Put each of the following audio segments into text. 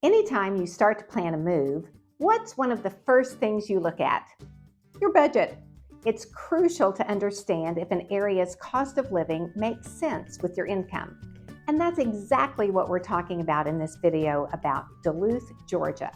Anytime you start to plan a move, what's one of the first things you look at? Your budget. It's crucial to understand if an area's cost of living makes sense with your income. And that's exactly what we're talking about in this video about Duluth, Georgia.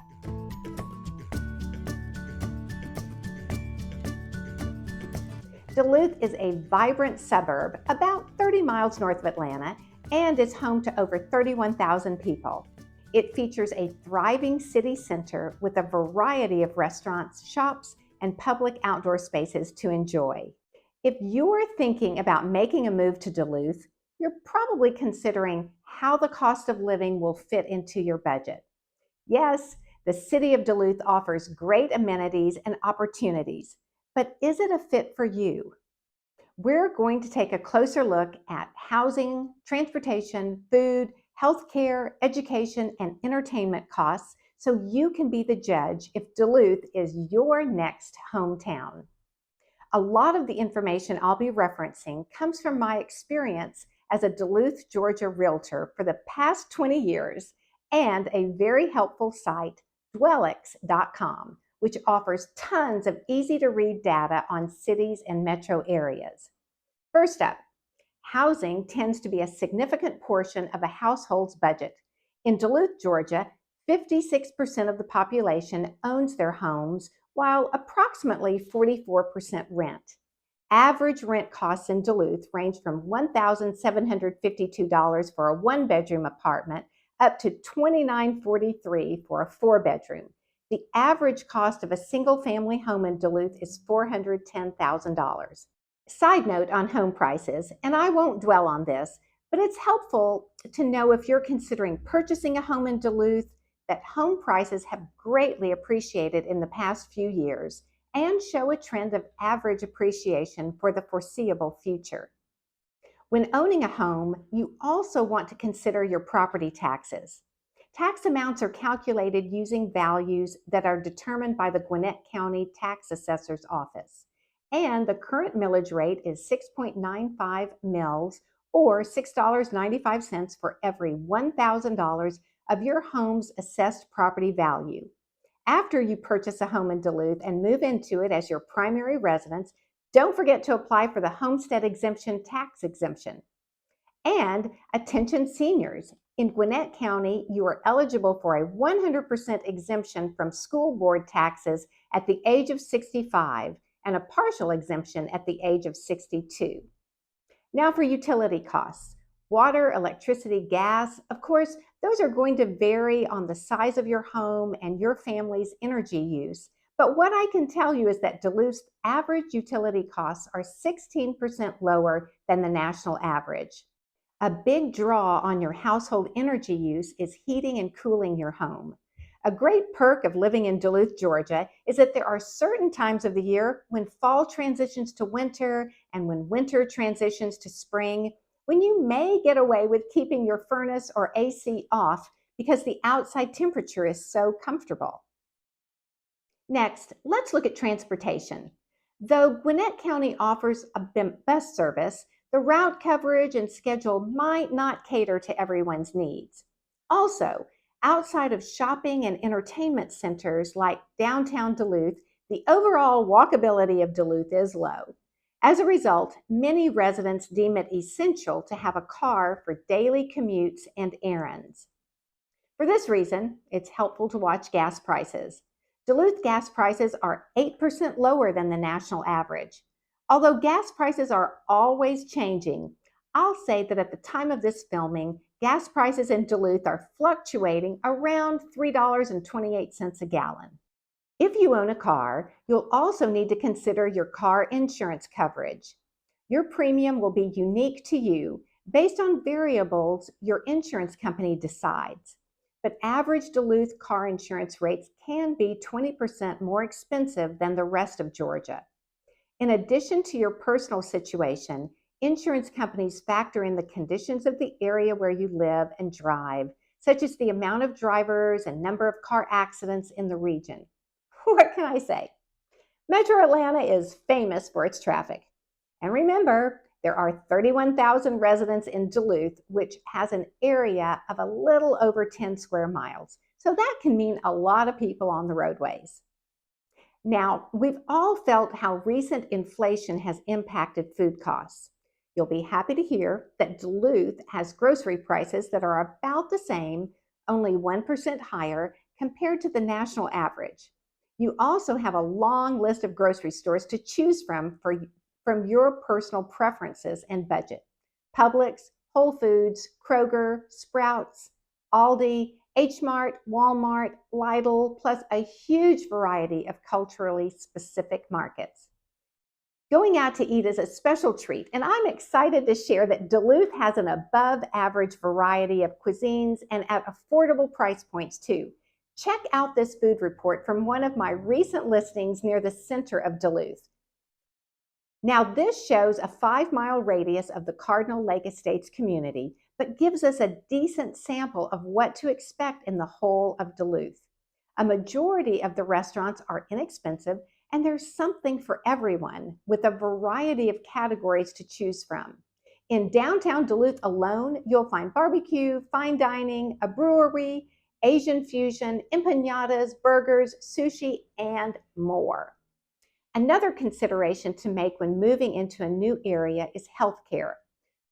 Duluth is a vibrant suburb about 30 miles north of Atlanta and is home to over 31,000 people. It features a thriving city center with a variety of restaurants, shops, and public outdoor spaces to enjoy. If you're thinking about making a move to Duluth, you're probably considering how the cost of living will fit into your budget. Yes, the city of Duluth offers great amenities and opportunities, but is it a fit for you? We're going to take a closer look at housing, transportation, food, healthcare, education, and entertainment costs so you can be the judge if Duluth is your next hometown. A lot of the information I'll be referencing comes from my experience as a Duluth, Georgia realtor for the past 20 years and a very helpful site, Dwellix.com, which offers tons of easy-to-read data on cities and metro areas. First up, housing tends to be a significant portion of a household's budget. In Duluth, Georgia, 56% of the population owns their homes, while approximately 44% rent. Average rent costs in Duluth range from $1,752 for a one-bedroom apartment up to $2,943 for a four-bedroom. The average cost of a single-family home in Duluth is $410,000. Side note on home prices, and I won't dwell on this, but it's helpful to know if you're considering purchasing a home in Duluth that home prices have greatly appreciated in the past few years and show a trend of average appreciation for the foreseeable future. When owning a home, you also want to consider your property taxes. Tax amounts are calculated using values that are determined by the Gwinnett County Tax Assessor's Office. And the current millage rate is 6.95 mils or $6.95 for every $1,000 of your home's assessed property value. After you purchase a home in Duluth and move into it as your primary residence, don't forget to apply for the homestead exemption tax exemption. And attention seniors, in Gwinnett County, you are eligible for a 100% exemption from school board taxes at the age of 65 and a partial exemption at the age of 62. Now for utility costs. Water, electricity, gas, of course, those are going to vary on the size of your home and your family's energy use. But what I can tell you is that Duluth's average utility costs are 16% lower than the national average. A big draw on your household energy use is heating and cooling your home. A great perk of living in Duluth, Georgia, is that there are certain times of the year when fall transitions to winter and when winter transitions to spring, when you may get away with keeping your furnace or AC off because the outside temperature is so comfortable. Next, let's look at transportation. Though Gwinnett County offers a bus service, the route coverage and schedule might not cater to everyone's needs. Also, outside of shopping and entertainment centers like downtown Duluth, the overall walkability of Duluth is low. As a result, many residents deem it essential to have a car for daily commutes and errands. For this reason, it's helpful to watch gas prices. Duluth gas prices are 8% lower than the national average. Although gas prices are always changing, I'll say that at the time of this filming, gas prices in Duluth are fluctuating around $3.28 a gallon. If you own a car, you'll also need to consider your car insurance coverage. Your premium will be unique to you based on variables your insurance company decides. But average Duluth car insurance rates can be 20% more expensive than the rest of Georgia. In addition to your personal situation, insurance companies factor in the conditions of the area where you live and drive, such as the amount of drivers and number of car accidents in the region. What can I say? Metro Atlanta is famous for its traffic. And remember, there are 31,000 residents in Duluth, which has an area of a little over 10 square miles. So that can mean a lot of people on the roadways. Now, we've all felt how recent inflation has impacted food costs. You'll be happy to hear that Duluth has grocery prices that are about the same, only 1% higher compared to the national average. You also have a long list of grocery stores to choose from your personal preferences and budget. Publix, Whole Foods, Kroger, Sprouts, Aldi, H Mart, Walmart, Lidl, plus a huge variety of culturally specific markets. Going out to eat is a special treat, and I'm excited to share that Duluth has an above average variety of cuisines and at affordable price points too. Check out this food report from one of my recent listings near the center of Duluth. Now, this shows a 5-mile radius of the Cardinal Lake Estates community, but gives us a decent sample of what to expect in the whole of Duluth. A majority of the restaurants are inexpensive, and there's something for everyone with a variety of categories to choose from. In downtown Duluth alone, you'll find barbecue, fine dining, a brewery, Asian fusion, empanadas, burgers, sushi, and more. Another consideration to make when moving into a new area is healthcare.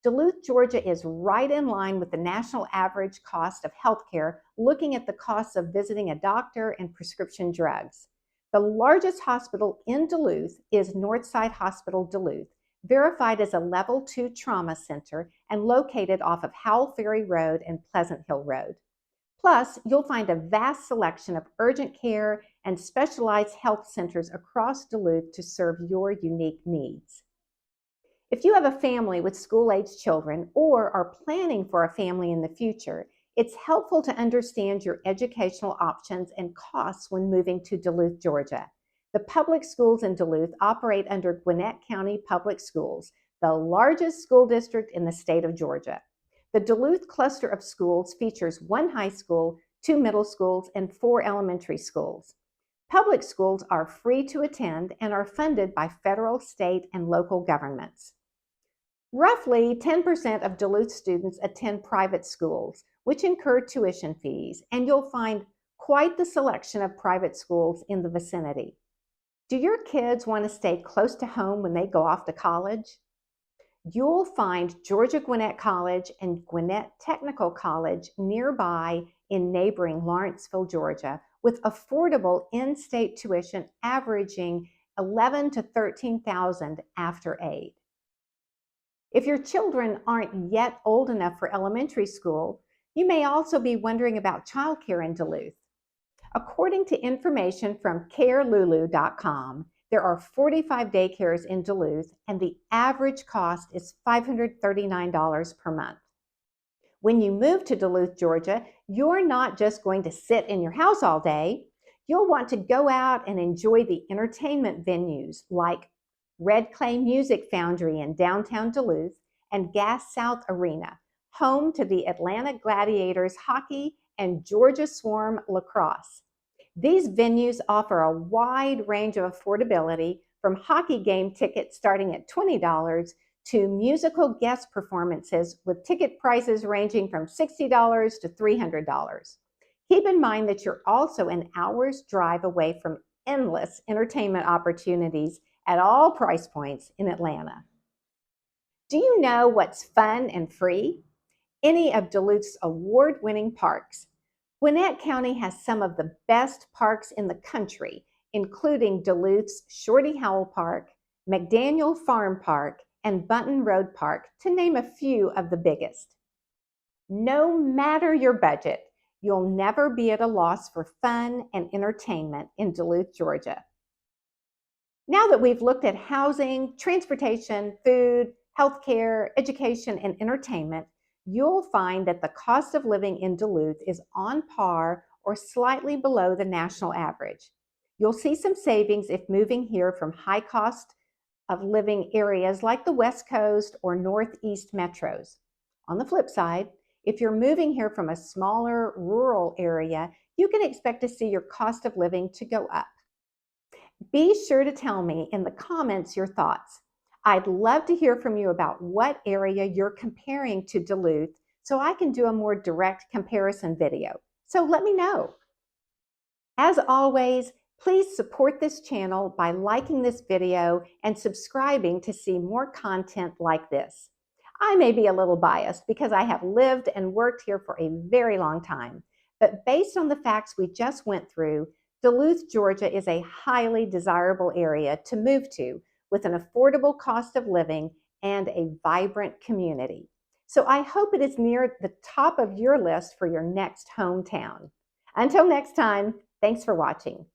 Duluth, Georgia is right in line with the national average cost of healthcare, looking at the costs of visiting a doctor and prescription drugs. The largest hospital in Duluth is Northside Hospital Duluth, verified as a Level 2 trauma center and located off of Howell Ferry Road and Pleasant Hill Road. Plus, you'll find a vast selection of urgent care and specialized health centers across Duluth to serve your unique needs. If you have a family with school-aged children or are planning for a family in the future, it's helpful to understand your educational options and costs when moving to Duluth, Georgia. The public schools in Duluth operate under Gwinnett County Public Schools, the largest school district in the state of Georgia. The Duluth cluster of schools features 1 high school, 2 middle schools, and 4 elementary schools. Public schools are free to attend and are funded by federal, state, and local governments. Roughly 10% of Duluth students attend private schools, which incur tuition fees, and you'll find quite the selection of private schools in the vicinity. Do your kids want to stay close to home when they go off to college? You'll find Georgia Gwinnett College and Gwinnett Technical College nearby in neighboring Lawrenceville, Georgia, with affordable in-state tuition averaging $11,000 to $13,000 after aid. If your children aren't yet old enough for elementary school, you may also be wondering about childcare in Duluth. According to information from carelulu.com, there are 45 daycares in Duluth, and the average cost is $539 per month. When you move to Duluth, Georgia, you're not just going to sit in your house all day. You'll want to go out and enjoy the entertainment venues like Red Clay Music Foundry in downtown Duluth and Gas South Arena, home to the Atlanta Gladiators hockey and Georgia Swarm lacrosse. These venues offer a wide range of affordability, from hockey game tickets starting at $20 to musical guest performances with ticket prices ranging from $60 to $300. Keep in mind that you're also an hour's drive away from endless entertainment opportunities at all price points in Atlanta. Do you know what's fun and free? Any of Duluth's award-winning parks. Gwinnett County has some of the best parks in the country, including Duluth's Shorty Howell Park, McDaniel Farm Park, and Bunton Road Park, to name a few of the biggest. No matter your budget, you'll never be at a loss for fun and entertainment in Duluth, Georgia. Now that we've looked at housing, transportation, food, healthcare, education, and entertainment, you'll find that the cost of living in Duluth is on par or slightly below the national average. You'll see some savings if moving here from high cost of living areas like the West Coast or Northeast metros. On the flip side, if you're moving here from a smaller rural area, you can expect to see your cost of living to go up. Be sure to tell me in the comments your thoughts. I'd love to hear from you about what area you're comparing to Duluth so I can do a more direct comparison video. So let me know. As always, please support this channel by liking this video and subscribing to see more content like this. I may be a little biased because I have lived and worked here for a very long time, but based on the facts we just went through, Duluth, Georgia is a highly desirable area to move to with an affordable cost of living and a vibrant community. So I hope it is near the top of your list for your next hometown. Until next time, thanks for watching.